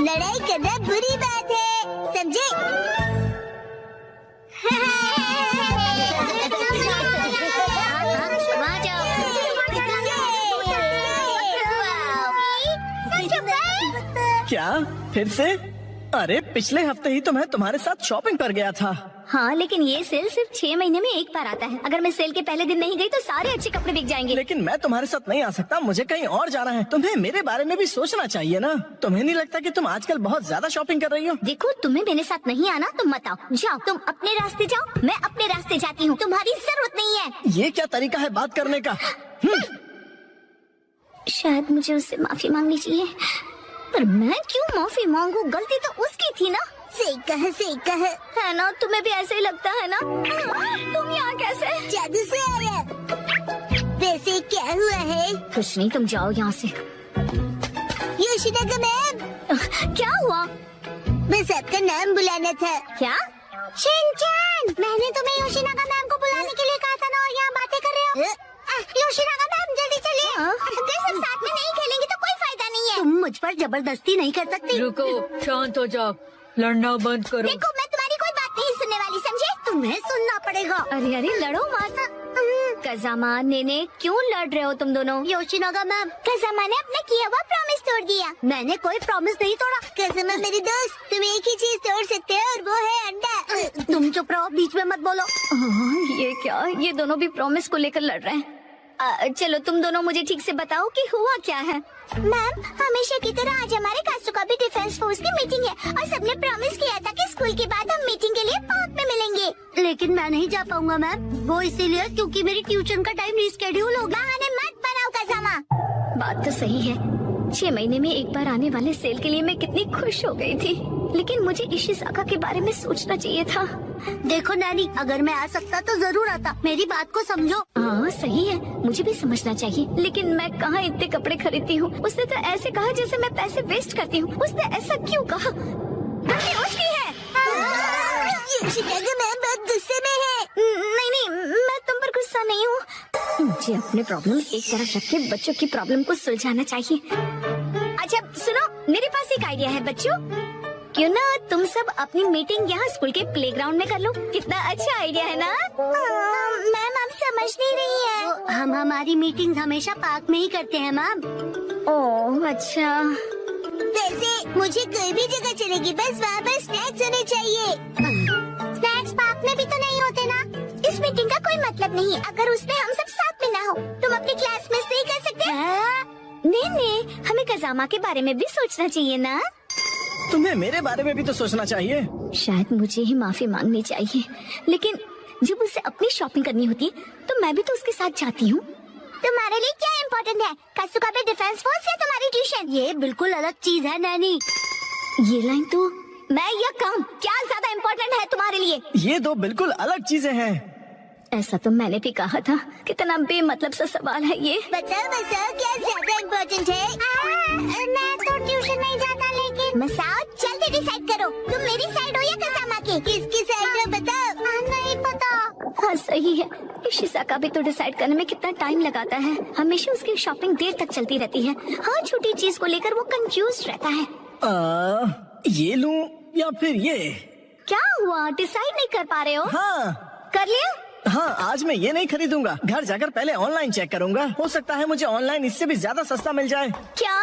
लड़ाई करना बुरी बात है, समझे? क्या फिर से? अरे पिछले हफ्ते ही तो मैं तुम्हारे साथ शॉपिंग पर गया था। हाँ, लेकिन ये सेल सिर्फ 6 महीने में एक बार आता है। अगर मैं सेल के पहले दिन नहीं गई तो सारे अच्छे कपड़े बिक जाएंगे। लेकिन मैं तुम्हारे साथ नहीं आ सकता, मुझे कहीं और जाना है। तुम्हें मेरे बारे में भी सोचना चाहिए ना। तुम्हें नहीं लगता कि तुम आजकल बहुत ज्यादा शॉपिंग कर रही हो? देखो, तुम्हें मेरे साथ नहीं आना तो मत आओ। जाओ, तुम अपने रास्ते जाओ, मैं अपने रास्ते जाती हूँ। तुम्हारी जरूरत नहीं है। ये क्या तरीका है बात करने का? शायद मुझे उससे माफी मांगनी चाहिए, पर मैं क्यों माफी मांगू? गलती तो उसकी थी ना। सही कहा है ना? तुम्हें भी ऐसे ही लगता है ना? तुम यहाँ कैसे? जादू से आया। वैसे क्या हुआ है? कुछ नहीं, तुम जाओ यहाँ से। योशिनागा मैम, क्या हुआ? बस आपका नाम बुलाना था। क्या? शिनचैन, मैंने तुम्हें योशिनागा मैम को बुलाने के लिए कहा था ना, और यहाँ बातें कर रहे हो। योशिनागा मैम, जल्दी चलिए। अगर सब साथ में नहीं खेलेंगे तो कोई फायदा नहीं है। तुम मुझ पर जबरदस्ती नहीं कर सकती। रुको, शांत हो जाओ, लड़ना बंद करो। देखो, मैं तुम्हारी कोई बात नहीं सुनने वाली, समझे? तुम्हें सुनना पड़ेगा। अरे अरे, लड़ो मत। कज़ामा, नेने, क्यों लड़ रहे हो तुम दोनों? योशिनागा मैम, कज़ामा ने अपना किया हुआ प्रॉमिस तोड़ दिया। मैंने कोई प्रॉमिस नहीं तोड़ा। कज़ामा मेरी दोस्त, तुम एक ही चीज तोड़ सकते हो और वो है अंडा। तुम चुप रहो, बीच में मत बोलो। ये क्या? ये दोनों भी प्रॉमिस को लेकर लड़ रहे हैं। चलो, तुम दोनों मुझे ठीक से बताओ कि हुआ क्या है। मैम, हमेशा की तरह आज हमारे कासुकाबे डिफेंस फोर्स की मीटिंग है और सबने प्रॉमिस किया था कि स्कूल के बाद हम मीटिंग के लिए पार्क में मिलेंगे। लेकिन मैं नहीं जा पाऊंगा मैम। वो इसीलिए क्योंकि मेरी ट्यूशन का टाइम रिस्केड्यूल हो गया। बहाने मत बनाओ कज़ामा। बात तो सही है। 6 महीने में एक बार आने वाले सेल के लिए मैं कितनी खुश हो गई थी, लेकिन मुझे इशिसाका के बारे में सोचना चाहिए था। देखो नानी, अगर मैं आ सकता तो जरूर आता। मेरी बात को समझो। हाँ सही है, मुझे भी समझना चाहिए, लेकिन मैं कहाँ इतने कपड़े खरीदती हूँ। उसने तो ऐसे कहा जैसे मैं पैसे वेस्ट करती हूँ। उसने ऐसा क्यों कहा? गलती उसकी है। योशिनागा मैम बहुत गुस्से में है। नहीं, मैं तुम पर गुस्सा नहीं हूँ। मुझे अपने प्रॉब्लम्स एक तरफ रख के बच्चों की प्रॉब्लम को सुलझाना चाहिए। अच्छा सुनो, मेरे पास एक आइडिया है बच्चों। क्यों ना तुम सब अपनी मीटिंग यहाँ स्कूल के प्लेग्राउंड में कर लो। कितना अच्छा आइडिया है ना? मैम, आप समझ नहीं रही है। हम हमारी मीटिंग हमेशा पार्क में ही करते हैं मैम। ओह अच्छा। वैसे मुझे कोई भी जगह चलेगी, बस वहाँ पर स्नैक्स होने चाहिए। स्नैक्स पार्क में भी तो नहीं होते ना। इस मीटिंग का कोई मतलब नहीं है अगर उसमें हम सब साथ में ना हो। तुम अपनी क्लास में नहीं कर सकते? नहीं, हमें कज़ामा के बारे में भी सोचना चाहिए ना। तुम्हें मेरे बारे में भी तो सोचना चाहिए। शायद मुझे ही माफी मांगनी चाहिए, लेकिन जब उसे अपनी शॉपिंग करनी होती है तो मैं भी तो उसके साथ जाती हूँ। तुम्हारे लिए क्या इम्पोर्टेंट है, कासुकाबे डिफेंस फोर्स या तुम्हारी ट्यूशन? ये बिल्कुल अलग चीज है नैनी। ये लाइन तो मैं या काम क्या ज्यादा इम्पोर्टेंट है तुम्हारे लिए? ये दो बिल्कुल अलग चीजें हैं। ऐसा तो मैंने भी कहा था। कितना बेमतलब सा सवाल है ये। बताओ क्या ज्यादा इम्पोर्टेंट है? मैं तो ट्यूशन नहीं जाता, लेकिन मसाओ जल्दी डिसाइड करो, तुम मेरी साइड हो या कज़ामा की? किसकी साइड हो बताओ। नहीं पता। हाँ सही है, इशिसाका भी तो डिसाइड करने में कितना टाइम लगाता है। हमेशा उसकी शॉपिंग देर तक चलती रहती है। हर छोटी चीज को लेकर वो कंफ्यूज रहता है। ये लूं या फिर ये? क्या हुआ, डिसाइड नहीं कर पा रहे हो? हाँ कर लिया? हाँ, आज मैं ये नहीं खरीदूंगा। घर जाकर पहले ऑनलाइन चेक करूंगा। हो सकता है मुझे ऑनलाइन इससे भी ज्यादा सस्ता मिल जाए। क्या?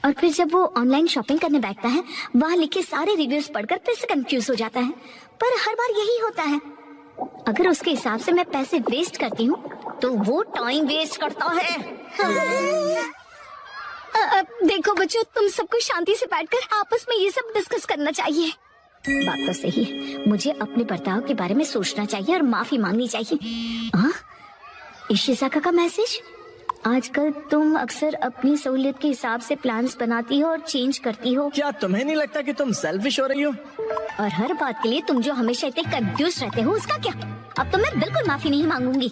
और फिर जब वो ऑनलाइन शॉपिंग करने बैठता है, वहाँ लिखे सारे रिव्यूज पढ़कर फिर से कंफ्यूज हो जाता है। पर हर बार यही होता है। अगर उसके हिसाब से मैं पैसे वेस्ट करती हूँ तो वो टाइम वेस्ट करता है। देखो बच्चों, तुम सबको शांति से बैठकर आपस में ये सब डिस्कस करना चाहिए। बात तो सही है, मुझे अपने बर्ताव के बारे में सोचना चाहिए और माफी मांगनी चाहिए। इशिसाका का मैसेज। आजकल तुम अक्सर अपनी सहूलियत के हिसाब से प्लान्स बनाती हो और चेंज करती हो। क्या तुम्हें नहीं लगता कि तुम सेल्फिश हो रही हो? और हर बात के लिए तुम जो हमेशा इतने कंफ्यूज रहते हो, उसका क्या? अब तो मैं बिल्कुल माफी नहीं मांगूंगी।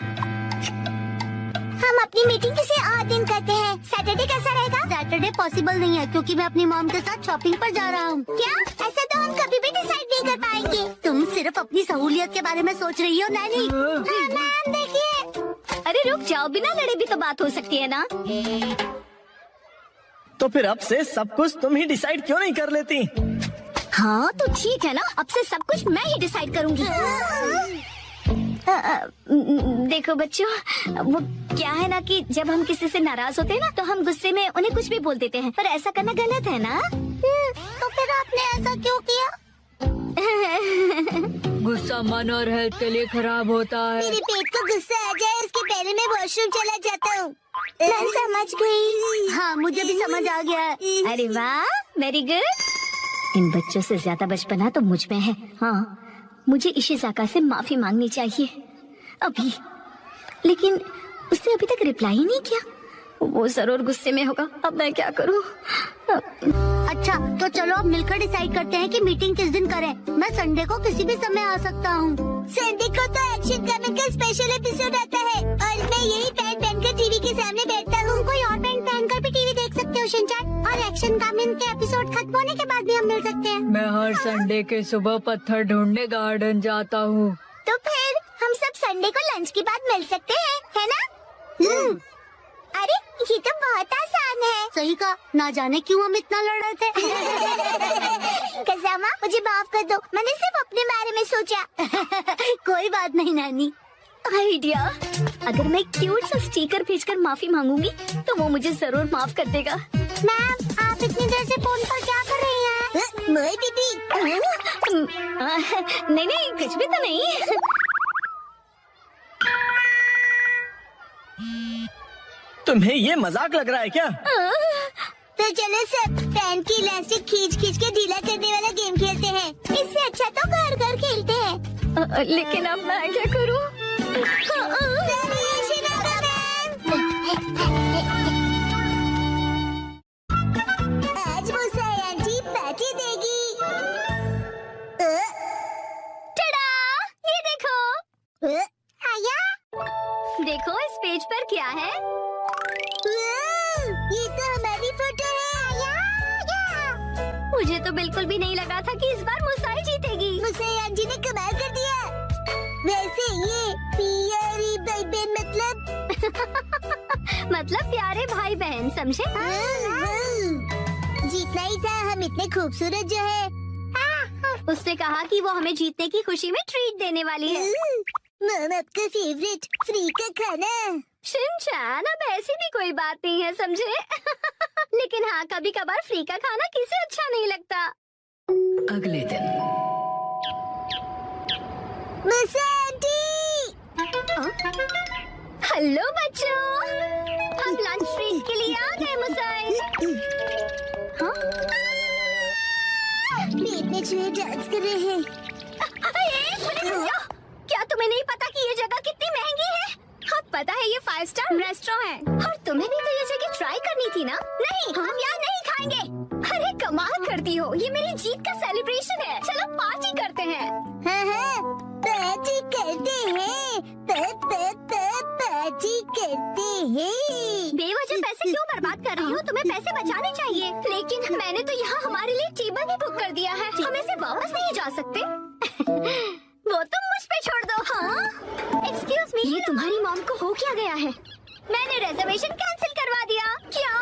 हम अपनी मीटिंग किसी और दिन करते हैं। सैटरडे कैसा रहेगा? सैटरडे पॉसिबल नहीं है क्योंकि मैं अपनी मॉम के साथ शॉपिंग पर जा रहा हूँ। क्या? ऐसा तो हम कभी भी डिसाइड नहीं कर पाएंगे। तुम सिर्फ अपनी सहूलियत के बारे में सोच रही हो नैनी। मैम देखिए। अरे रुक जाओ, बिना लड़े भी तो बात हो सकती है ना। तो फिर अब से सब कुछ तुम ही डिसाइड क्यों नहीं कर लेती? हाँ तो ठीक है ना, अब से सब कुछ मैं ही डिसाइड करूंगी। देखो बच्चों, वो क्या है ना कि जब हम किसी से नाराज होते हैं ना, तो हम गुस्से में उन्हें कुछ भी बोल देते हैं, पर ऐसा करना गलत है ना। तो फिर आपने ऐसा क्यों किया? गुस्सा मन और हेल्थ के लिए खराब होता है। मेरे पेट को गुस्सा आ जाए उसके पहले मैं वॉशरूम चला जाता हूँ। मैं समझ गई। हाँ, मुझे भी समझ आ गया। अरे वाह, वेरी गुड। इन बच्चों से ज्यादा बचपना तो मुझ में है। हाँ, मुझे इशिज़ाका से माफी मांगनी चाहिए अभी, लेकिन उसने अभी तक रिप्लाई ही नहीं किया। वो जरूर गुस्से में होगा। अब मैं क्या करूँ? अच्छा, तो चलो अब मिलकर डिसाइड करते हैं कि मीटिंग किस दिन करें। मैं संडे को किसी भी समय आ सकता हूँ। संडे को तो एक्शन कमिंग का स्पेशल एपिसोड आता है और मैं यही पैंट पहनकर टीवी के सामने बैठता हूँ। कोई और पैंट पहनकर भी टीवी देख सकते हो शिनचैन, और एक्शन कमिंग के एपिसोड खत्म होने के बाद भी हम मिल सकते हैं। मैं हर संडे के सुबह पत्थर ढूंढने गार्डन जाता हूँ। तो फिर हम सब संडे को लंच के बाद मिल सकते हैं, है ना? अरे ये तो बहुत आसान है। सही कहा, ना जाने क्यों हम इतना लड़ रहे थे। कज़ामा, मुझे माफ कर दो, मैंने सिर्फ अपने बारे में सोचा। कोई बात नहीं नानी। आइडिया, अगर मैं क्यूट सा स्टिकर भेजकर माफी मांगूंगी तो वो मुझे जरूर माफ कर देगा। मैम, आप इतनी देर से फोन पर क्या कर रही हैं? मैं दीदी। नहीं नहीं, कुछ भी तो नहीं। तुम्हें ये मजाक लग रहा है क्या? तो चलो सब फैन की इलास्टिक खींच खींच के ढीला करने वाला गेम खेलते हैं। इससे अच्छा तो घर घर खेलते हैं। लेकिन अब मैं क्या करूँ? आज वो आंटी पार्टी देगी। टड़ा! ये देखो। आया? देखो इस पेज पर क्या है। ये तो हमारी फोटो है। आया। मुझे तो बिल्कुल भी नहीं लगा था कि इस बार मुसाई जीतेगी। मुसाई आंटी ने कमाल कर दिया। वैसे ये प्यारी भाई बहन मतलब प्यारे भाई बहन, समझे? जीतना ही था, हम इतने खूबसूरत जो है। उसने कहा कि वो हमें जीतने की खुशी में ट्रीट देने वाली है। मम, आपका फेवरेट फ्री का खाना। शिनचैन, अब ऐसी भी कोई बात नहीं है, समझे? लेकिन हाँ, कभी कभार फ्री का खाना किसे अच्छा नहीं लगता। अगले दिन मुसा आंटी। हेलो बच्चों, हम लंच ट्रीट के लिए आ गए। मुसाई, पेट में चूहे डांस कर रहे हैं। एक मिनट रुक जाओ। क्या तुम्हें नहीं पता कि ये जगह कितनी महंगी है? हाँ पता है, ये 5 स्टार रेस्टोरेंट है और तुम्हें भी तो ये जगह ट्राई करनी थी ना। नहीं, हम यहाँ नहीं खाएंगे। अरे कमाल करती हो, ये मेरी जीत का सेलिब्रेशन है। चलो पार्टी करते हैं। हाँ, पार्टी करते हैं। पार्टी करते हैं। बेवजह पैसे क्यों बर्बाद कर रही हो? तुम्हें पैसे बचाने चाहिए। लेकिन मैंने तो यहाँ हमारे लिए टेबल भी बुक कर दिया है, हम ऐसे वापस नहीं जा सकते। वो तुम मुझ पे छोड़ दो। हाँ, एक्सक्यूज मी, ये तुम्हारी मॉम को हो क्या गया है? मैंने रिजर्वेशन कैंसिल करवा दिया। क्या?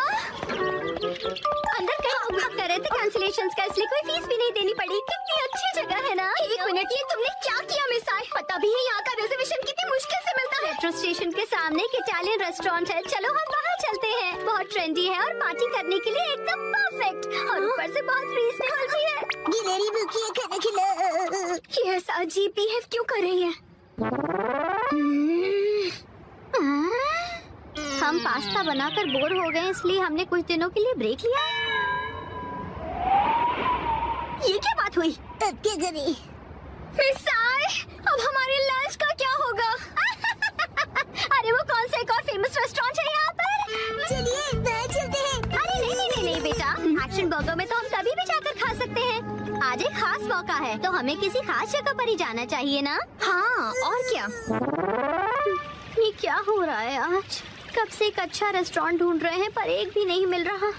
अंदर कहीं भाग कर रहे थे कैंसिलेशन का, इसलिए कोई फीस भी नहीं देनी पड़ी। कितनी अच्छी जगह है ना। एक मिनट, ये तुमने क्या किया मिसाई? पता भी है यहाँ का रिजर्वेशन कितनी मुश्किल से मिलता है। मेट्रो स्टेशन के सामने एक इटालियन रेस्टोरेंट है, चलो हम वहाँ चलते हैं। बहुत ट्रेंडी है और पार्टी करने के लिए एकदम परफेक्ट, और ऊपर से बहुत रीजनेबल भी है। गिलहरी भूखी है, खाना खिलाओ। ये ऐसा अजीब बिहेव क्यों कर रही है? हम पास्ता बनाकर बोर हो गए, इसलिए हमने कुछ दिनों के लिए ब्रेक लिया है। ये क्या बात हुई? अब क्या करें? मिसाई, अब हमारे लंच का क्या होगा? अरे वो कौन सा एक और फेमस रेस्टोरेंट है यहाँ पर? चलिए वहाँ चलते हैं। अरे नहीं नहीं नहीं नहीं बेटा, एक्शन बर्गर में तो हम कभी भी जाकर खा सकते हैं। आज एक खास मौका है, तो हमें किसी खास जगह पर ही जाना चाहिए ना? हाँ, और क्या? ये क्या हो रहा है आज? कब से एक अच्छा रेस्टोरेंट ढूंढ रहे हैं पर एक भी नहीं मिल रहा।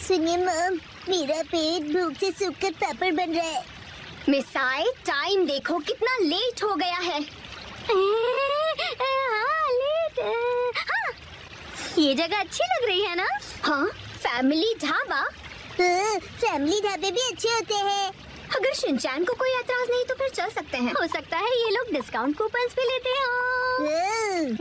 सुनिए मम, मेरा पेट भूख से सूखकर पापड़ बन रहा है। मिसाई, टाइम देखो कितना लेट हो गया है। हाँ, लेट। हाँ, ये जगह अच्छी लग रही है ना? हाँ, फैमिली ढाबा? फैमिली ढाबे भी अच्छे होते हैं। अगर शिनचैन को कोई एतराज नहीं तो फिर चल सकते हैं। हो सकता है ये लोग डिस्काउंट कूपन्स भी लेते हो।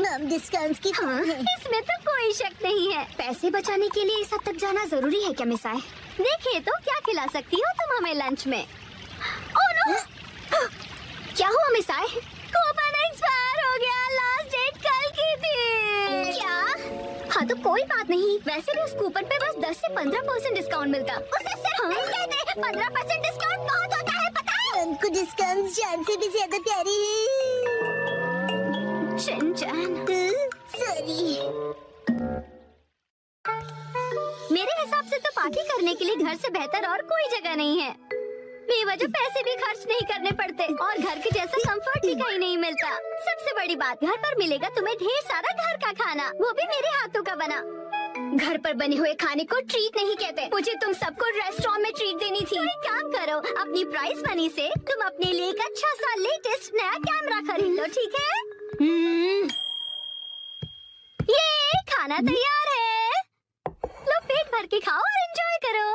हम डिस्काउंट्स की हाँ, इसमें तो कोई शक नहीं है। पैसे बचाने के लिए इस हद तक जाना जरूरी है क्या मिसाए? देखिए तो क्या खिला सकती हो तुम हमें लंच में? Oh no! क्या हुआ मिसाए? कूपन एक्सपायर हो गया। लास्ट डेट कल की थी। क्या? हाँ तो कोई बात नहीं। वैसे भी उस कूपन पे बस 10 से 15% डिस्काउंट मिलता। उसे सिर्फ नहीं कहते 15% डिस्काउंट बहुत होता है, पता है? हमको डिस्काउंट जान से भी ज्यादा प्यारी है। Shinchan, sorry. मेरे हिसाब से तो पार्टी करने के लिए घर से बेहतर और कोई जगह नहीं है। बेवजह पैसे भी खर्च नहीं करने पड़ते और घर के जैसा कंफर्ट भी कहीं नहीं मिलता। सबसे बड़ी बात, घर पर मिलेगा तुम्हें ढेर सारा घर का खाना, वो भी मेरे हाथों का बना। घर पर बने हुए खाने को ट्रीट नहीं कहते। मुझे तुम सबको रेस्टोरेंट में ट्रीट देनी थी। एक काम करो, अपनी प्राइस मनी से तुम अपने लिए एक अच्छा सा लेटेस्ट नया कैमरा खरीद लो, ठीक है? ये खाना तैयार है, लो पेट भर के खाओ और एंजॉय करो।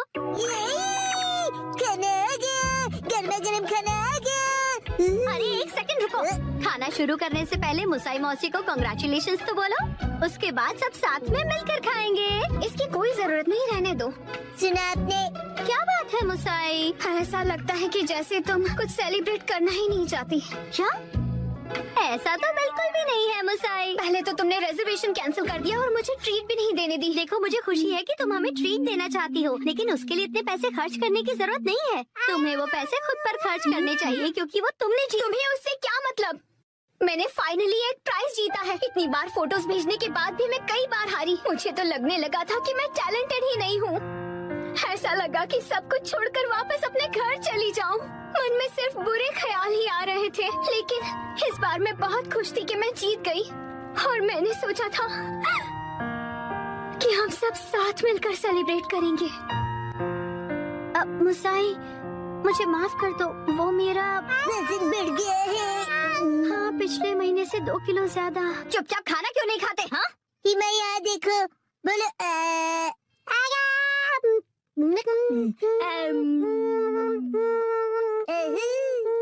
खाना आ गया, गर्मा गर्म खाना आ गया। अरे एक सेकंड रुको। खाना शुरू करने से पहले मुसाई मौसी को कांग्रेचुलेशंस तो बोलो, उसके बाद सब साथ में मिलकर खाएंगे। इसकी कोई जरूरत नहीं, रहने दो। सुना आपने? क्या बात है मुसाई? ऐसा लगता है कि जैसे तुम कुछ सेलिब्रेट करना ही नहीं चाहती। क्या? ऐसा तो बिल्कुल भी नहीं है मुसाई। पहले तो तुमने रिजर्वेशन कैंसिल कर दिया और मुझे ट्रीट भी नहीं देने दी। देखो मुझे खुशी है कि तुम हमें ट्रीट देना चाहती हो, लेकिन उसके लिए इतने पैसे खर्च करने की जरूरत नहीं है। तुम्हें वो पैसे खुद पर खर्च करने चाहिए क्योंकि वो तुमने तुम्हें उससे क्या मतलब? मैंने फाइनली एक प्राइज जीता है। इतनी बार फोटोज भेजने के बाद भी मैं कई बार हारी। मुझे तो लगने लगा था कि मैं टैलेंटेड ही नहीं हूँ। ऐसा लगा कि सब कुछ छोड़कर वापस अपने घर चली जाऊं। मन में सिर्फ बुरे ख्याल ही आ रहे थे, लेकिन इस बार मैं बहुत खुश थी कि मैं जीत गई। और मैंने सोचा था कि हम सब साथ मिलकर सेलिब्रेट करेंगे। अब मुसाई, मुझे माफ कर दो, वो मेरा वजन बढ़ गया है। हाँ, पिछले महीने से 2 किलो ज्यादा। चुपचाप खाना क्यों नहीं खाते? हाँ, हिमा यहाँ देखो, बोलो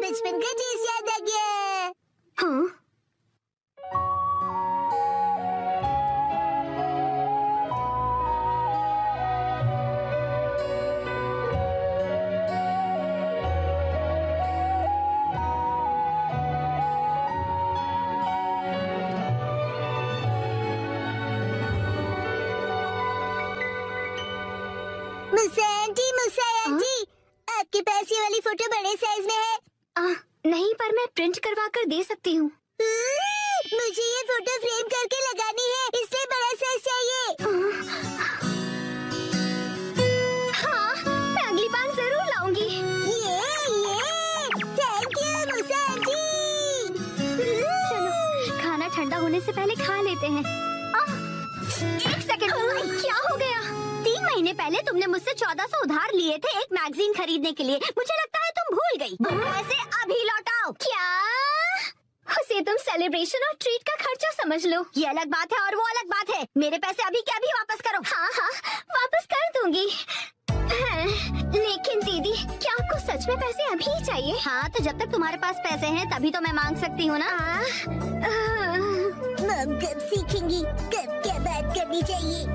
बचपन का टेस्ट याद आ गया। हाँ? मुसा आंटी, आपके पास ये वाली फोटो बड़े साइज में है? नहीं, पर मैं प्रिंट करवा कर दे सकती हूँ। मुझे ये फोटो फ्रेम करके लगानी है, इसलिए बड़ा साइज चाहिए। हाँ, मैं अगली बार जरूर लाऊंगी। Thank you Musa aunty. चलो, खाना ठंडा होने से पहले खा लेते हैं। एक सेकंड, क्या हो गया? 3 महीने पहले तुमने मुझसे 1400 उधार लिए थे एक मैगजीन खरीदने के लिए। मुझे लगता है तुम भूल गई। पैसे अभी लौटाओ। क्या? उसे तुम सेलिब्रेशन और ट्रीट का खर्चा समझ लो। ये अलग बात है और वो अलग बात है। मेरे पैसे अभी के अभी वापस करो। हाँ हाँ, वापस कर दूंगी। लेकिन दीदी, क्या आपको सच में पैसे अभी ही चाहिए? हाँ, तो जब तक तुम्हारे पास पैसे हैं तभी तो मैं मांग सकती हूँ ना। मम कब सीखेंगी कब क्या बात करनी चाहिए?